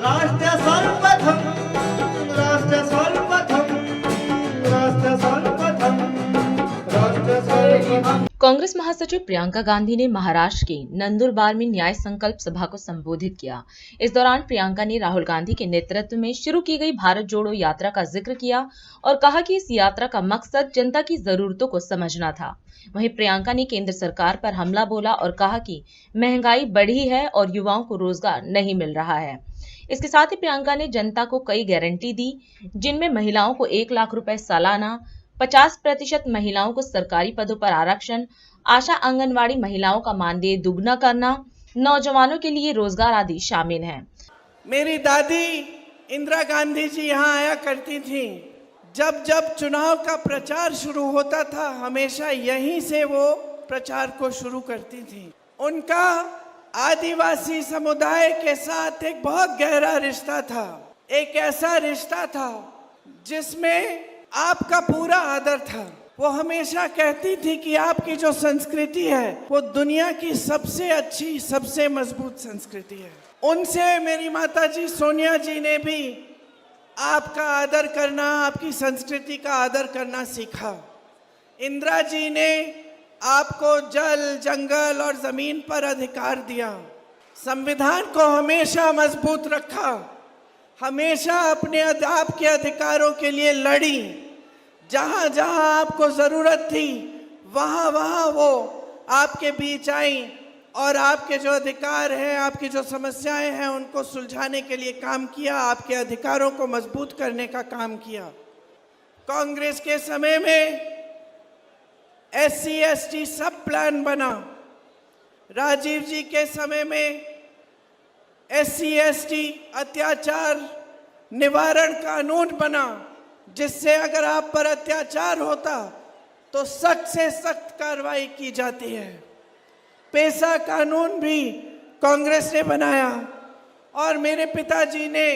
राष्ट्र सर्वप्रथम, राष्ट्र सर्वप्रथम, राष्ट्र सर्वप्रथम, राष्ट्र सर्वप्रथम। कांग्रेस महासचिव प्रियंका गांधी ने महाराष्ट्र के नंदुरबार में न्याय संकल्प सभा को संबोधित किया। इस दौरान प्रियंका ने राहुल गांधी के नेतृत्व में शुरू की गई भारत जोड़ो यात्रा का जिक्र किया और कहा कि इस यात्रा का मकसद जनता की जरूरतों को समझना था। वहीं प्रियंका ने केंद्र सरकार पर हमला बोला और कहा कि महंगाई बढ़ी है और युवाओं को रोजगार नहीं मिल रहा है। इसके साथ ही प्रियंका ने जनता को कई गारंटी दी, जिनमें महिलाओं को 1 लाख रुपए सालाना, 50% महिलाओं को सरकारी पदों पर आरक्षण, आशा आंगनवाड़ी महिलाओं का मानदेय दुगना करना, नौजवानों के लिए रोजगार आदि शामिल हैं। मेरी दादी इंदिरा गांधी जी यहाँ आया करती थी। जब जब चुनाव का प्रचार शुरू होता था, हमेशा यहीं से वो प्रचार को शुरू करती थी। उनका आदिवासी समुदाय के साथ एक बहुत गहरा रिश्ता था, एक ऐसा रिश्ता था जिसमें आपका पूरा आदर था। वो हमेशा कहती थी कि आपकी जो संस्कृति है वो दुनिया की सबसे अच्छी, सबसे मजबूत संस्कृति है। उनसे मेरी माताजी सोनिया जी ने भी आपका आदर करना, आपकी संस्कृति का आदर करना सीखा। इंदिरा जी ने आपको जल, जंगल और जमीन पर अधिकार दिया। संविधान को हमेशा मजबूत रखा, हमेशा अपने आपके अधिकारों के लिए लड़ी। जहाँ जहाँ आपको ज़रूरत थी वहाँ वहाँ वो आपके बीच आई और आपके जो अधिकार हैं, आपकी जो समस्याएं हैं, उनको सुलझाने के लिए काम किया, आपके अधिकारों को मजबूत करने का काम किया। कांग्रेस के समय में SC/ST सब प्लान बना। राजीव जी के समय में SC/ST अत्याचार निवारण कानून बना, जिससे अगर आप पर अत्याचार होता तो सख्त से सख्त कार्रवाई की जाती है। पेशा कानून भी कांग्रेस ने बनाया और मेरे पिताजी ने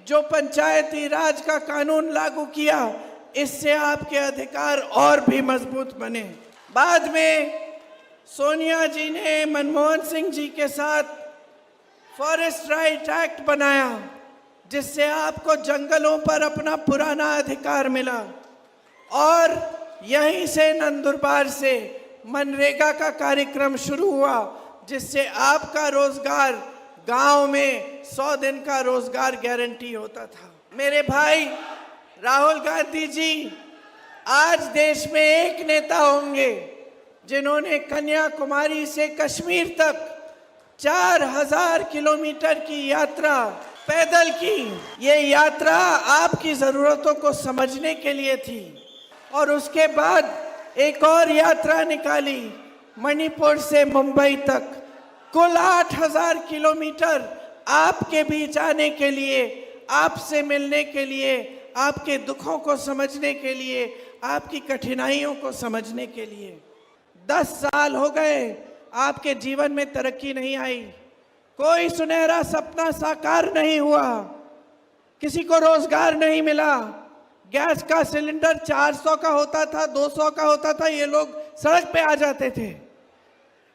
जो पंचायती राज का कानून लागू किया, इससे आपके अधिकार और भी मजबूत बने। बाद में सोनिया जी ने मनमोहन सिंह जी के साथ फॉरेस्ट राइट एक्ट बनाया, जिससे आपको जंगलों पर अपना पुराना अधिकार मिला। और यहीं से नंदुरबार से मनरेगा का कार्यक्रम शुरू हुआ, जिससे आपका रोजगार गांव में 100 दिन का रोजगार गारंटी होता था। मेरे भाई राहुल गांधी जी आज देश में एक नेता होंगे जिन्होंने कन्याकुमारी से कश्मीर तक 4000 किलोमीटर की यात्रा पैदल की। ये यात्रा आपकी ज़रूरतों को समझने के लिए थी। और उसके बाद एक और यात्रा निकाली मणिपुर से मुंबई तक, कुल 8000 किलोमीटर आपके बीच आने के लिए, आपसे मिलने के लिए, आपके दुखों को समझने के लिए, आपकी कठिनाइयों को समझने के लिए। 10 साल हो गए, आपके जीवन में तरक्की नहीं आई, कोई सुनहरा सपना साकार नहीं हुआ, किसी को रोजगार नहीं मिला। गैस का सिलेंडर 400 का होता था, 200 का होता था, ये लोग सड़क पे आ जाते थे।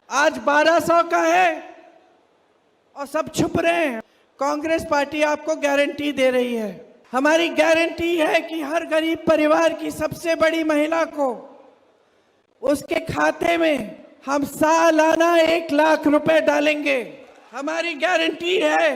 आज 1200 का है और सब छुप रहे हैं। कांग्रेस पार्टी आपको गारंटी दे रही है। हमारी गारंटी है कि हर गरीब परिवार की सबसे बड़ी महिला को उसके खाते में हम सालाना 1 लाख रुपए डालेंगे। हमारी गारंटी है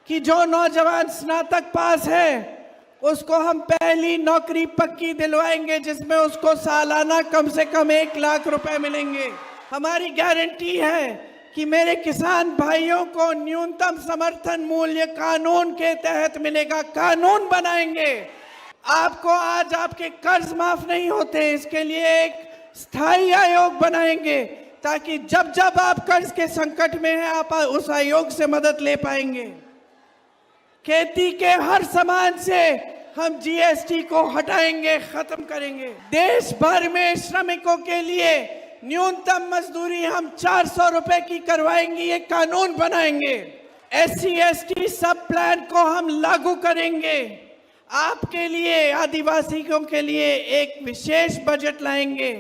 कि जो नौजवान स्नातक पास है उसको हम पहली नौकरी पक्की दिलवाएंगे, जिसमें उसको सालाना कम से कम 1 लाख रुपए मिलेंगे। हमारी गारंटी है कि मेरे किसान भाइयों को न्यूनतम समर्थन मूल्य कानून के तहत मिलेगा। कानून बनाएंगे। आपको आज आपके कर्ज माफ नहीं होते, इसके लिए एक स्थायी आयोग बनाएंगे, ताकि जब जब आप कर्ज के संकट में हैं आप उस आयोग से मदद ले पाएंगे। खेती के हर सामान से हम GST को हटाएंगे, खत्म करेंगे। देश भर में श्रमिकों के लिए न्यूनतम मजदूरी हम 400 रुपए की करवाएंगे, ये कानून बनाएंगे। SC/ST सब प्लान को हम लागू करेंगे। आपके लिए, आदिवासियों के लिए एक विशेष बजट लाएंगे।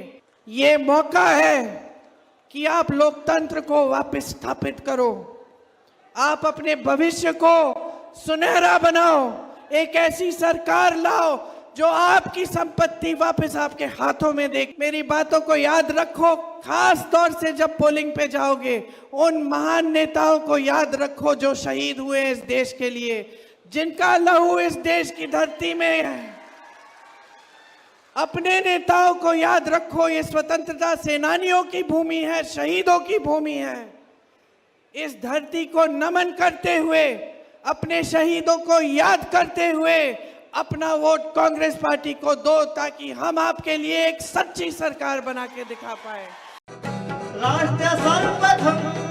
ये मौका है कि आप लोकतंत्र को वापस स्थापित करो, आप अपने भविष्य को सुनहरा बनाओ, एक ऐसी सरकार लाओ जो आपकी संपत्ति वापस आपके हाथों में दे। मेरी बातों को याद रखो, खास तौर से जब पोलिंग पे जाओगे। उन महान नेताओं को याद रखो जो शहीद हुए इस देश के लिए, जिनका लहू इस देश की धरती में है। अपने नेताओं को याद रखो, ये स्वतंत्रता सेनानियों की भूमि है, शहीदों की भूमि है। इस धरती को नमन करते हुए, अपने शहीदों को याद करते हुए अपना वोट कांग्रेस पार्टी को दो, ताकि हम आपके लिए एक सच्ची सरकार बना के दिखा पाए। राष्ट्र सर्वप्रथम